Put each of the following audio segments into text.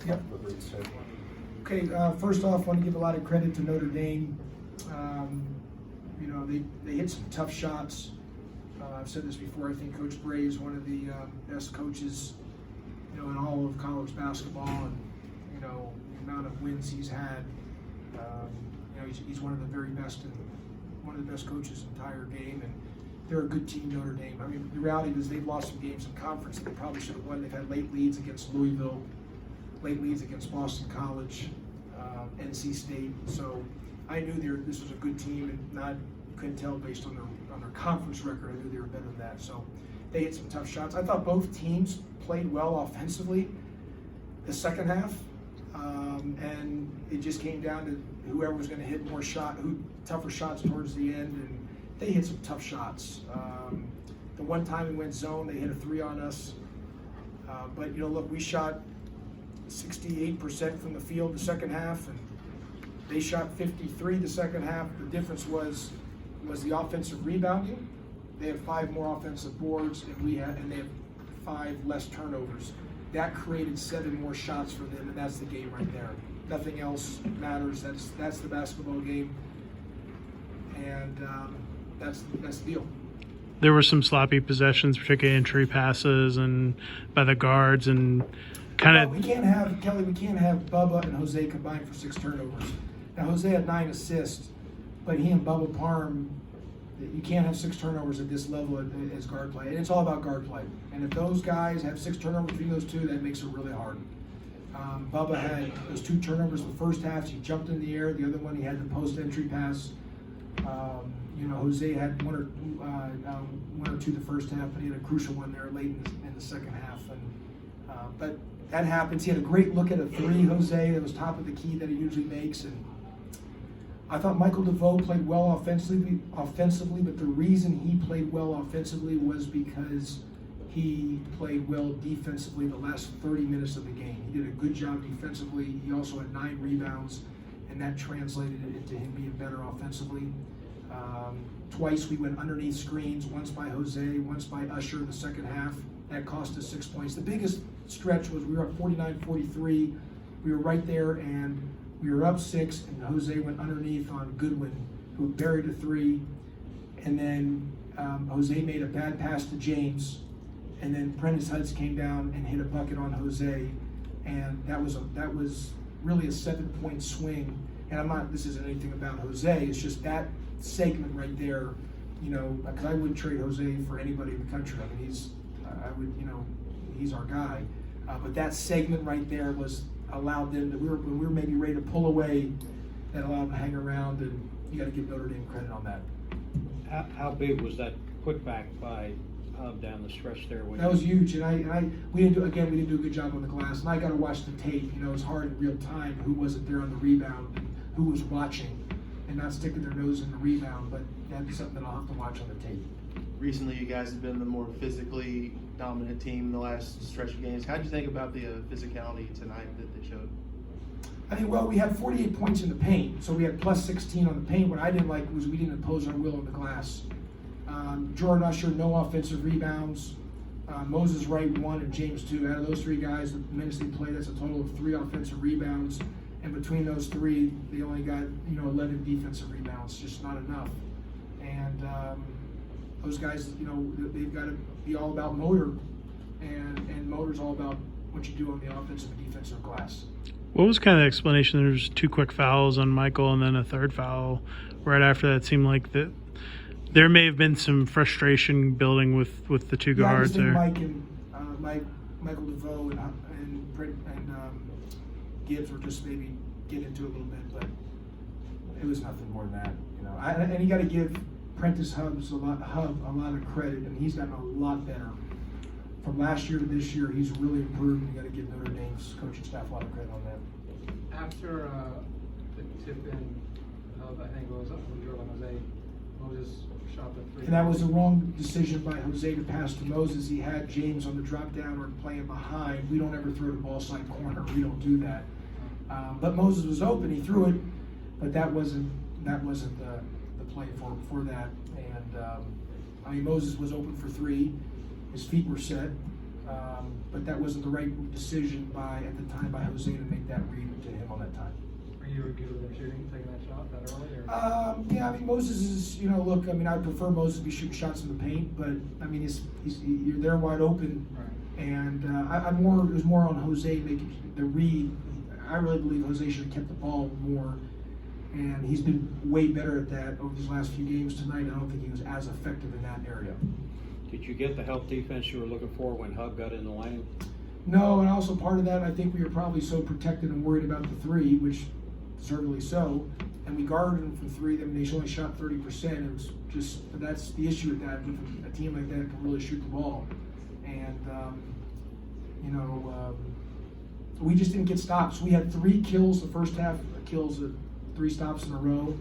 Yep. Okay, first off, I want to give a lot of credit to Notre Dame. They hit some tough shots. I've said this before. I think Coach Bray is one of the best coaches, in all of college basketball, and the amount of wins he's had. He's one of the very best and one of the best coaches in the entire game, and they're a good team, Notre Dame. I mean, the reality is they've lost some games in conference that they probably should have won. They've had late leads against Louisville, late leads against Boston College, NC State. So I knew this was a good team, and couldn't tell based on their conference record. I knew they were better than that. So they hit some tough shots. I thought both teams played well offensively the second half, and it just came down to whoever was going to hit tougher shots towards the end, and they hit some tough shots. The one time we went zone, they hit a 3 on us. But look, we shot 68% from the field the second half, and they shot 53% the second half. The difference was the offensive rebounding. They had 5 more offensive boards, and they have 5 less turnovers. That created 7 more shots for them, and that's the game right there. Nothing else matters. That's the basketball game, and that's the deal. There were some sloppy possessions, particularly entry passes and by the guards, and kind of. We can't have Bubba and Jose combined for 6 turnovers. Now Jose had 9 assists, but he and Bubba Parham, you can't have 6 turnovers at this level as guard play, and it's all about guard play. And if those guys have 6 turnovers between those two, that makes it really hard. Bubba had those 2 turnovers in the first half. He jumped in the air. The other one, he had the post entry pass. Jose had one or two the first half, but he had a crucial one there late in the second half. But that happens. He had a great look at a 3, Jose, that was top of the key that he usually makes. And I thought Michael DeVoe played well offensively, but the reason he played well offensively was because he played well defensively the last 30 minutes of the game. He did a good job defensively. He also had 9 rebounds, and that translated into him being better offensively. Twice we went underneath screens, once by Jose, once by Usher in the second half. That cost us 6 points. The biggest stretch was we were up 49-43. We were right there, and we were up 6, and Jose went underneath on Goodwin, who buried a 3. And then Jose made a bad pass to James, and then Prentice Hudson came down and hit a bucket on Jose, and that was really a 7-point swing. And this isn't anything about Jose, it's just that segment right there, because I wouldn't trade Jose for anybody in the country. I mean, he's our guy. But that segment right there allowed them when we were maybe ready to pull away, that allowed them to hang around, and you got to give Notre Dame credit on that. How big was that putback by Hub down the stretch there? That was huge, and we didn't do a good job on the glass. And I got to watch the tape. It's hard in real time who wasn't there on the rebound and who was watching and not sticking their nose in the rebound. But that'd be something that I'll have to watch on the tape. Recently, you guys have been the more physically dominant team in the last stretch of games. How did you think about the physicality tonight that they showed? I think, we had 48 points in the paint, so we had plus 16 on the paint. What I didn't like was we didn't impose our will on the glass. Jordan Usher, no offensive rebounds. Moses Wright, 1, and James 2. Out of those 3 guys, the minutes they played, that's a total of 3 offensive rebounds. And between those 3, they only got 11 defensive rebounds, just not enough. And those guys, they've got to be all about motor, and motor's all about what you do on the offensive and defensive glass. What was kind of the explanation? There was 2 quick fouls on Michael, and then a 3rd foul right after that. It seemed like that there may have been some frustration building with the 2 guards there. Mike and Michael DeVoe and Gibbs were just maybe getting into it a little bit, but it was nothing more than that. And you got to give Prentice Hub a lot of credit, and he's gotten a lot better from last year to this year. He's really improved, and you got to give Notre Dame's coaching staff a lot of credit on that. After the tip-in of, I think it was Jordan Jose, Moses shot the 3. And that was the wrong decision by Jose to pass to Moses. He had James on the drop down or playing behind. We don't ever throw the ball side corner. We don't do that. But Moses was open. He threw it, but that wasn't the play for that. And Moses was open for 3. His feet were set. But that wasn't the right decision at the time by Jose to make that read to him on that time. Are you good with him shooting, taking that shot that early? Or? Yeah, I mean, Moses is, look, I mean, I prefer Moses to be shooting shots in the paint, but I mean, you're there wide open. Right. And it was more on Jose making the read. I really believe Jose should have kept the ball more, and he's been way better at that over these last few games tonight. I don't think he was as effective in that area. Did you get the help defense you were looking for when Hub got in the lane? No, and also part of that, I think we were probably so protected and worried about the three, which deservedly so, and we guarded them from three. I mean, they only shot 30%. It was just, but that's the issue with that. With a team like that can really shoot the ball, and we just didn't get stops. We had 3 kills the first half, 3 stops in a row.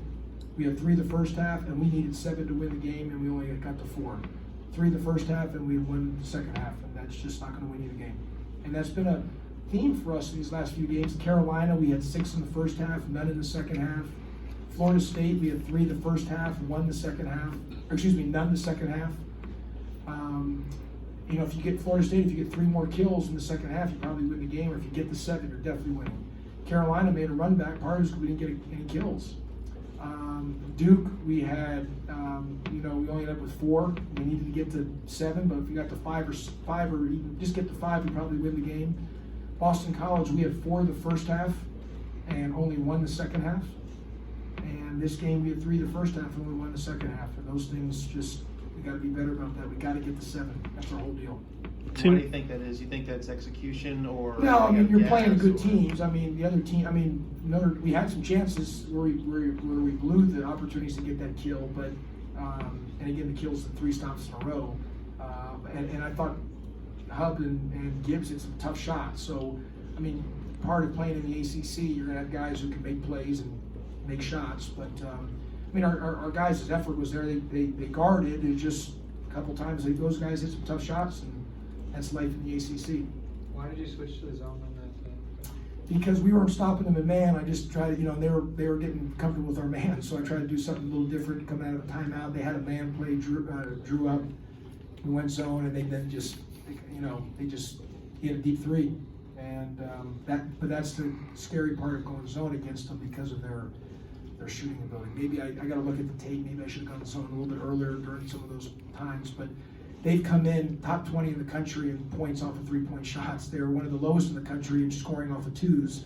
We had 3 the first half, and we needed 7 to win the game, and we only got to 4. 3 the first half, and we won the second half, and that's just not going to win you the game. And that's been a theme for us in these last few games. Carolina, we had 6 in the first half, none in the second half. Florida State, we had 3 the first half, 1 the second half. None the second half. If you get Florida State, if you get 3 more kills in the second half, you probably win the game. Or if you get the 7, you're definitely winning. Carolina made a run back. Part of it was we didn't get any kills. Duke, we had, we only ended up with 4. We needed to get to 7, but if we got to 5 or even just get to 5, we probably win the game. Boston College, we had 4 the first half and only 1 the second half. And this game, we had 3 the first half and only 1 the second half. And those things we got to be better about that. We got to get to 7. That's our whole deal. Why do you think that is? You think that's execution or? No, I mean, you're playing gas good or- teams. I mean, the other team, we had some chances where we blew the opportunities to get that kill, but, and again, the kills, the 3 stops in a row. And I thought Hub and Gibbs hit some tough shots. So, I mean, part of playing in the ACC, you're going to have guys who can make plays and make shots. But, our guys' effort was there. They guarded. It just a couple times those guys hit some tough shots, and that's life in the ACC. Why did you switch to the zone on that? Because we weren't stopping them in man. I just tried to, they were getting comfortable with our man, so I tried to do something a little different, come out of a timeout. They had a man play, drew up, we went zone, and they then just, hit a deep 3. And but that's the scary part of going zone against them because of their shooting ability. Maybe I got to look at the tape. Maybe I should have gone zone a little bit earlier during some of those times, but they've come in top 20 in the country in points off of 3-point shots. They're one of the lowest in the country in scoring off of 2s.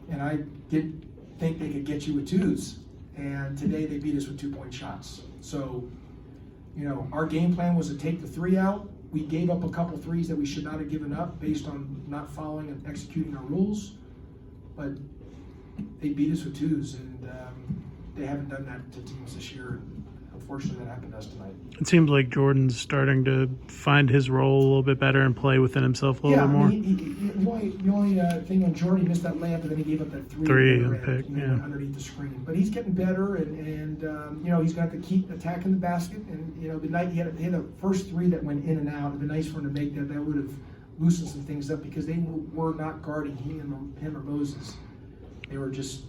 And I did think they could get you with 2s. And today they beat us with 2-point shots. So, our game plan was to take the 3 out. We gave up a couple 3s that we should not have given up based on not following and executing our rules. But they beat us with 2s, and they haven't done that to teams this year. Unfortunately, that happened to us tonight. It seems like Jordan's starting to find his role a little bit better and play within himself a little bit more. The only thing on Jordan, he missed that layup, and then he gave up that 3 in the pick, underneath the screen. But he's getting better, and he's got to keep attacking the basket. And the night he had the first 3 that went in and out. It'd be nice for him to make that. That would have loosened some things up because they were not guarding him or Moses. They were just.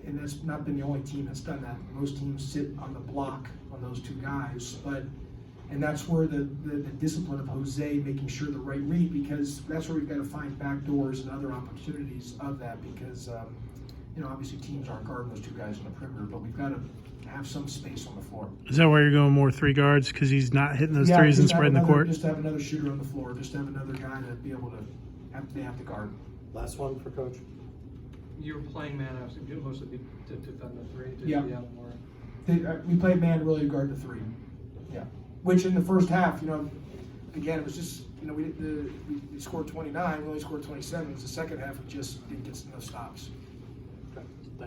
And that's not been the only team that's done that. Most teams sit on the block on those 2 guys, and that's where the discipline of Jose making sure the right read, because that's where we've got to find back doors and other opportunities of that, because obviously teams aren't guarding those 2 guys on the perimeter, but we've got to have some space on the floor. Is that why you're going more 3 guards, because he's not hitting those 3s and spreading the court? Just to have another shooter on the floor, just to have another guy to be able to have to guard. Last one for Coach. You were playing man, obviously, mostly to defend the 3, to Yeah. be out more. We played man really to guard the 3. Yeah. Which in the first half, again, it was just, we scored 29, we only scored 27. It was the second half, we just didn't get enough stops.